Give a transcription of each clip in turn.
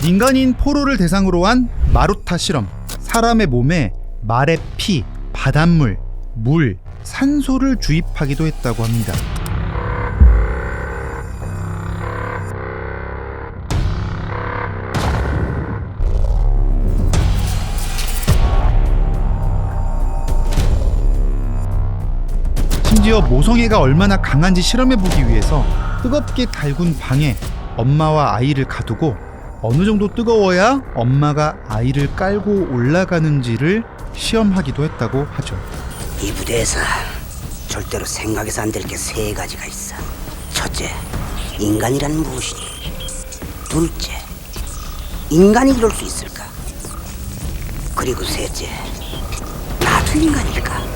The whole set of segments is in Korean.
인간인 포로를 대상으로 한 마루타 실험. 사람의 몸에 말의 피, 바닷물, 물, 산소를 주입하기도 했다고 합니다. 심지어 모성애가 얼마나 강한지 실험해보기 위해서 뜨겁게 달군 방에 엄마와 아이를 가두고 어느 정도 뜨거워야 엄마가 아이를 깔고 올라가는지를 시험하기도 했다고 하죠. 이 부대에서 절대로 생각해서 안 될 게 세 가지가 있어. 첫째, 인간이란 무엇이니? 둘째, 인간이 이럴 수 있을까? 그리고 셋째, 나도 인간일까?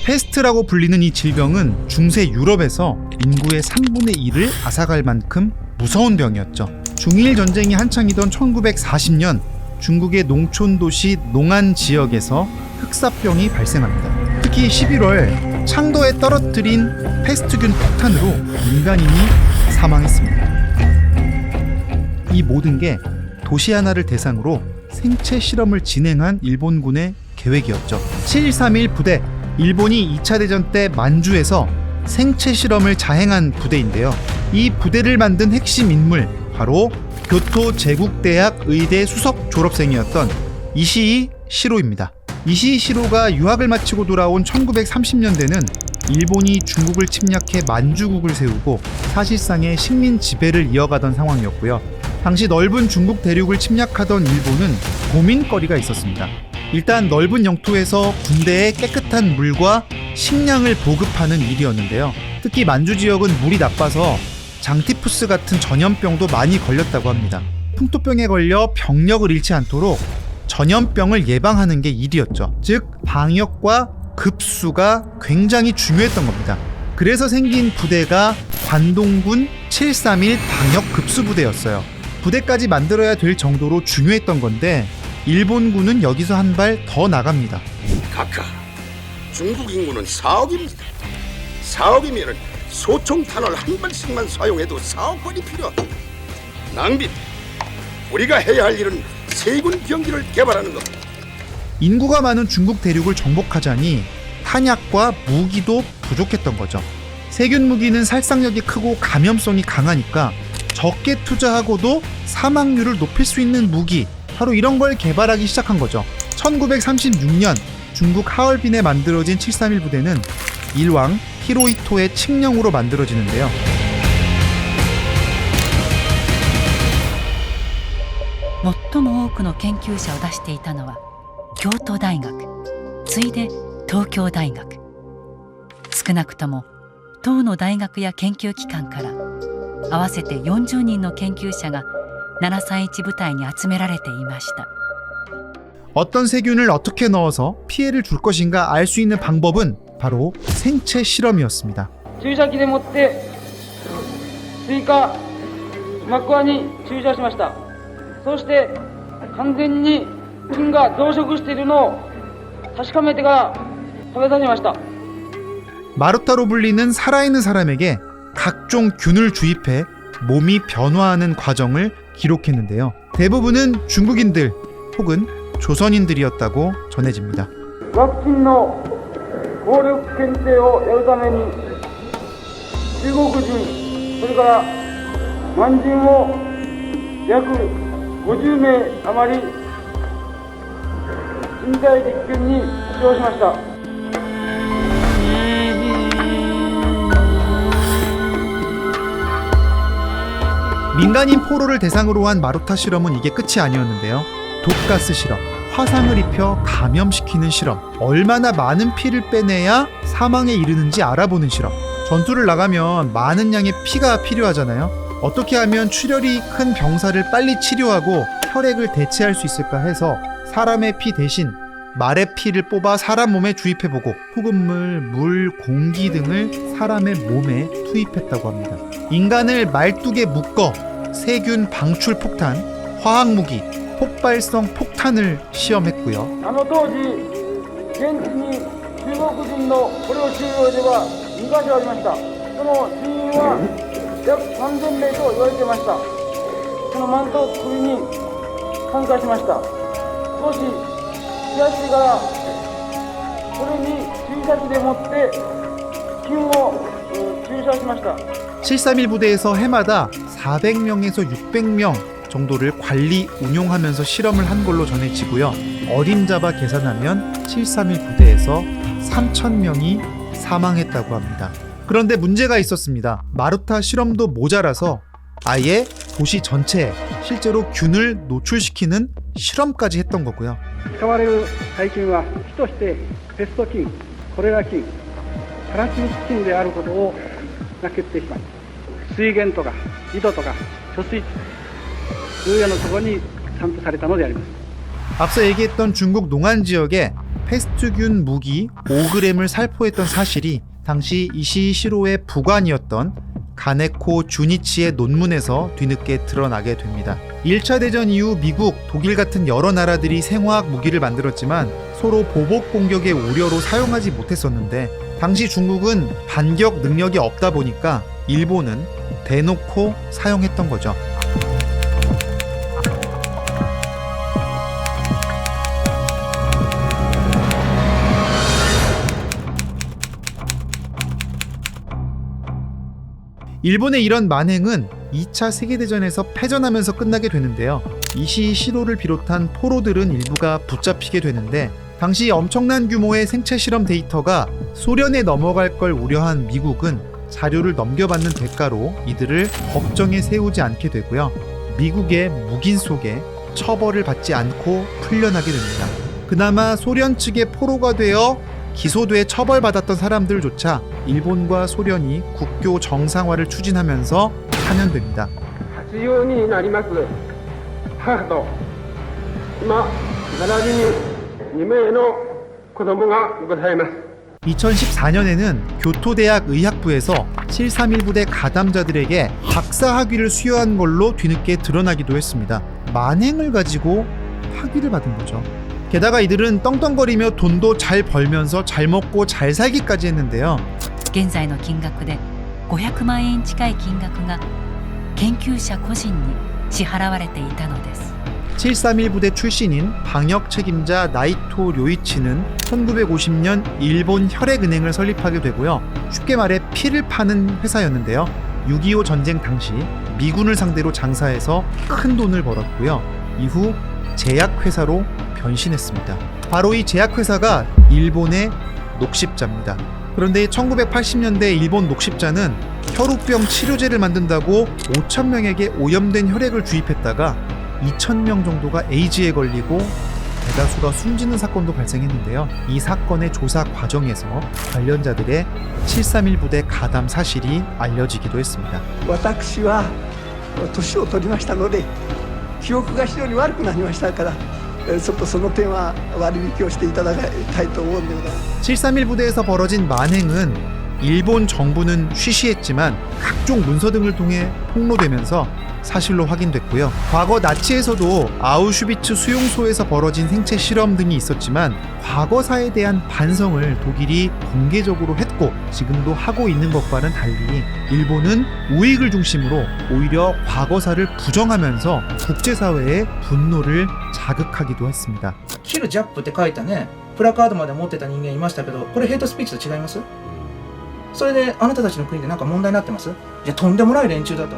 패스트라고 불리는 이 질병은 중세 유럽에서 인구의 3분의 1을 앗아갈 만큼 무서운 병이었죠. 중일 전쟁이 한창이던 1940년 중국의 농촌 도시 농안 지역에서 흑사병이 발생합니다. 특히 11월 창도에 떨어뜨린 패스트균 폭탄으로 민간인이 사망했습니다. 이 모든 게 도시 하나를 대상으로 생체 실험을 진행한 일본군의 계획이었죠. 731 부대, 일본이 2차 대전 때 만주에서 생체 실험을 자행한 부대인데요. 이 부대를 만든 핵심 인물, 바로 교토 제국대학 의대 수석 졸업생이었던 이시이 시로입니다. 이시이 시로가 유학을 마치고 돌아온 1930년대는 일본이 중국을 침략해 만주국을 세우고 사실상의 식민 지배를 이어가던 상황이었고요. 당시 넓은 중국 대륙을 침략하던 일본은 고민거리가 있었습니다. 일단 넓은 영토에서 군대에 깨끗한 물과 식량을 보급하는 일이었는데요. 특히 만주 지역은 물이 나빠서 장티푸스 같은 전염병도 많이 걸렸다고 합니다. 풍토병에 걸려 병력을 잃지 않도록 전염병을 예방하는 게 일이었죠. 즉 방역과 급수가 굉장히 중요했던 겁니다. 그래서 생긴 부대가 관동군 731 방역급수부대였어요. 부대까지 만들어야 될 정도로 중요했던 건데 일본군은 여기서 한 발 더 나갑니다. 각하, 중국 인구는 4억입니다. 4억이면 소총 탄을 한 발씩만 사용해도 4억 번이 필요하다. 낭비. 우리가 해야 할 일은 세군 병기를 개발하는 것. 인구가 많은 중국 대륙을 정복하자니 탄약과 무기도 부족했던 거죠. 세균 무기는 살상력이 크고 감염성이 강하니까 적게 투자하고도 사망률을 높일 수 있는 무기, 바로 이런 걸 개발하기 시작한 거죠. 1936년 중국 하얼빈에 만들어진 731 부대는 일왕 히로히토의 칙령으로 만들어지는데요.最も多くの研究者を出していたのは京都大学、次いで東京大学。少なくとも10の大学や研究機関から合わせて40人の研究者が731部隊に集められていました。 어떤 세균을 어떻게 넣어서 피해를 줄 것인가 알 수 있는 방법은 바로 생체 실험이었습니다. 注射器でもってスイカ膜輪に注射しました。そして完全に菌が増殖しているのを確かめてから食べさせました。 마루타로 불리는 살아있는 사람에게 각종 균을 주입해 몸이 변화하는 과정을 기록했는데요. 대부분은 중국인들 혹은 조선인들이었다고 전해집니다. ワクチンの効力検定をやるために中国人、それから満人を約50名余り人体実験に使用しました。 민간인 포로를 대상으로 한 마루타 실험은 이게 끝이 아니었는데요. 독가스 실험, 화상을 입혀 감염시키는 실험, 얼마나 많은 피를 빼내야 사망에 이르는지 알아보는 실험. 전투를 나가면 많은 양의 피가 필요하잖아요. 어떻게 하면 출혈이 큰 병사를 빨리 치료하고 혈액을 대체할 수 있을까 해서 사람의 피 대신 말의 피를 뽑아 사람 몸에 주입해보고 소금물, 물, 공기 등을 사람의 몸에 투입했다고 합니다. 인간을 말뚝에 묶어 세균 방출 폭탄, 화학무기, 폭발성 폭탄을 시험했고요. あの当時現地に中国人の捕虜収容所は2カ所ありました。その人員は約3000名と言われていました。そのマント作りに参加しました。少し悔しいからそれに注射器でもって菌を注射しました。 731 부대에서 해마다 400명에서 600명 정도를 관리, 운용하면서 실험을 한 걸로 전해지고요. 어림잡아 계산하면 731 부대에서 3,000명이 사망했다고 합니다. 그런데 문제가 있었습니다. 마루타 실험도 모자라서 아예 도시 전체에 실제로 균을 노출시키는 실험까지 했던 거고요. 使われる細菌は主としてペスト菌、コレラ菌、パラチミス菌であることが決定しました。水源とか井戸とか貯水池、重要なところに散布されたのであります。 앞서 얘기했던 중국 농안 지역에 패스트균 무기 5g을 살포했던 사실이 당시 이시시로의 부관이었던 가네코 주니치의 논문에서 뒤늦게 드러나게 됩니다. 1차 대전 이후 미국, 독일 같은 여러 나라들이 생화학 무기를 만들었지만 서로 보복 공격의 우려로 사용하지 못했었는데 당시 중국은 반격 능력이 없다 보니까 일본은 대놓고 사용했던 거죠. 일본의 이런 만행은 2차 세계대전에서 패전하면서 끝나게 되는데요. 이시시로를 비롯한 포로들은 일부가 붙잡히게 되는데 당시 엄청난 규모의 생체 실험 데이터가 소련에 넘어갈 걸 우려한 미국은 자료를 넘겨받는 대가로 이들을 법정에 세우지 않게 되고요. 미국의 묵인 속에 처벌을 받지 않고 풀려나게 됩니다. 그나마 소련 측의 포로가 되어 기소돼 처벌받았던 사람들조차 일본과 소련이 국교 정상화를 추진하면서 파면됩니다. 必要になります母と今並びに2名の子供がございます。 2014년에는 교토대학 의학부에서 731 부대 가담자들에게 박사 학위를 수여한 걸로 뒤늦게 드러나기도 했습니다. 만행을 가지고 학위를 받은 거죠. 게다가 이들은 떵떵거리며 돈도 잘 벌면서 잘 먹고 잘 살기까지 했는데요. 現在の金額で500万円近い金額が研究者個人に支払われていたのです。 731 부대 출신인 방역 책임자 나이토 료이치는 1950년 일본 혈액은행을 설립하게 되고요. 쉽게 말해 피를 파는 회사였는데요. 6.25 전쟁 당시 미군을 상대로 장사해서 큰 돈을 벌었고요. 이후 제약회사로 변신했습니다. 바로 이 제약회사가 일본의 녹십자입니다. 그런데 1980년대 일본 녹십자는 혈우병 치료제를 만든다고 5,000명에게 오염된 혈액을 주입했다가 2,000명 정도가 에이즈에 걸리고 대다수가 숨지는 사건도 발생했는데요. 이 사건의 조사 과정에서 관련자들의 731 부대 가담 사실이 알려지기도 했습니다. 私は年を取りましたので記憶が非常に悪くなりましたからちょっとその点は割引をしていただきたいと思うんでございます。 731 부대에서 벌어진 만행은 일본 정부는 쉬쉬했지만 각종 문서 등을 통해 폭로되면서 사실로 확인됐고요. 과거 나치에서도 아우슈비츠 수용소에서 벌어진 생체 실험 등이 있었지만 과거사에 대한 반성을 독일이 공개적으로 했고 지금도 하고 있는 것과는 달리 일본은 우익을 중심으로 오히려 과거사를 부정하면서 국제사회의 분노를 자극하기도 했습니다. キルジャップって書いたねプラカードまで持ってた人間いましたけど、これヘイトスピーチと違います？それであなたたちの国でなんか問題になってます？いやとんでもない連中だと。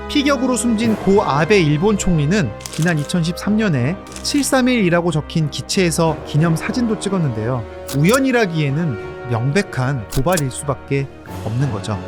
피격으로 숨진 고 아베 일본 총리는 지난 2013년에 731이라고 적힌 기체에서 기념 사진도 찍었는데요. 우연이라기에는 명백한 도발일 수밖에 없는 거죠.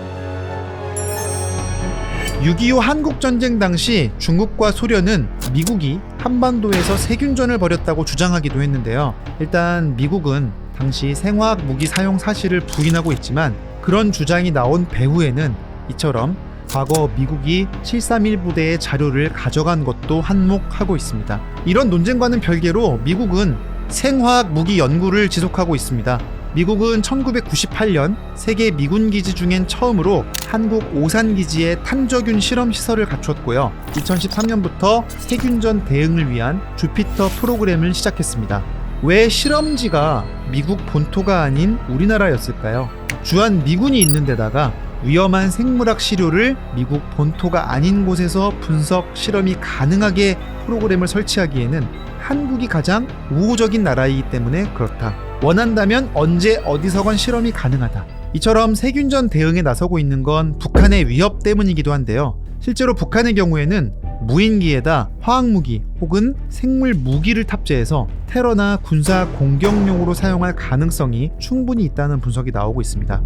6.25 한국전쟁 당시 중국과 소련은 미국이 한반도에서 세균전을 벌였다고 주장하기도 했는데요. 일단 미국은 당시 생화학 무기 사용 사실을 부인하고 있지만 그런 주장이 나온 배후에는 이처럼 과거 미국이 731 부대의 자료를 가져간 것도 한몫하고 있습니다. 이런 논쟁과는 별개로 미국은 생화학 무기 연구를 지속하고 있습니다. 미국은 1998년 세계 미군 기지 중엔 처음으로 한국 오산기지에 탄저균 실험 시설을 갖췄고요. 2013년부터 세균전 대응을 위한 주피터 프로그램을 시작했습니다. 왜 실험지가 미국 본토가 아닌 우리나라였을까요? 주한 미군이 있는 데다가 위험한 생물학 시료를 미국 본토가 아닌 곳에서 분석 실험이 가능하게 프로그램을 설치하기에는 한국이 가장 우호적인 나라이기 때문에 그렇다. 원한다면 언제 어디서건 실험이 가능하다. 이처럼 세균전 대응에 나서고 있는 건 북한의 위협 때문이기도 한데요. 실제로 북한의 경우에는 무인기에다 화학무기 혹은 생물 무기를 탑재해서 테러나 군사 공격용으로 사용할 가능성이 충분히 있다는 분석이 나오고 있습니다.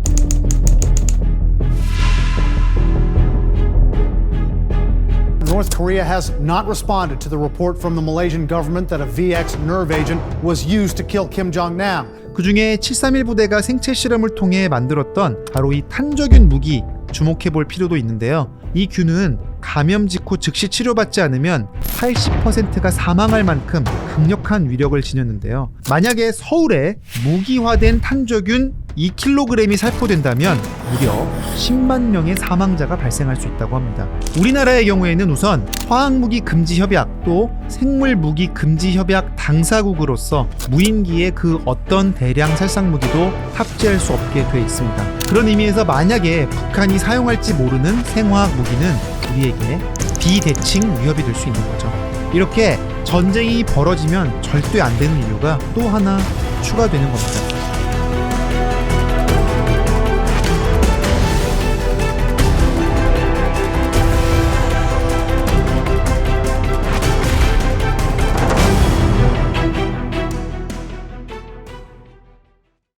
North Korea has not responded to the report from the Malaysian government that a VX nerve agent was used to kill Kim Jong-nam. 그 중에 731 부대가 생체 실험을 통해 만들었던 바로 이 탄저균 무기 주목해 볼 필요도 있는데요. 이 균은 감염 직후 즉시 치료받지 않으면 80%가 사망할 만큼 강력한 위력을 지녔는데요. 만약에 서울에 무기화된 탄저균 2kg이 살포된다면 무려 10만 명의 사망자가 발생할 수 있다고 합니다. 우리나라의 경우에는 우선 화학무기 금지 협약 또 생물무기 금지 협약 당사국으로서 무인기에 그 어떤 대량 살상무기도 탑재할 수 없게 돼 있습니다. 그런 의미에서 만약에 북한이 사용할지 모르는 생화학 무기는 우리에게 비대칭 위협이 될 수 있는 거죠. 이렇게 전쟁이 벌어지면 절대 안 되는 이유가 또 하나 추가되는 겁니다.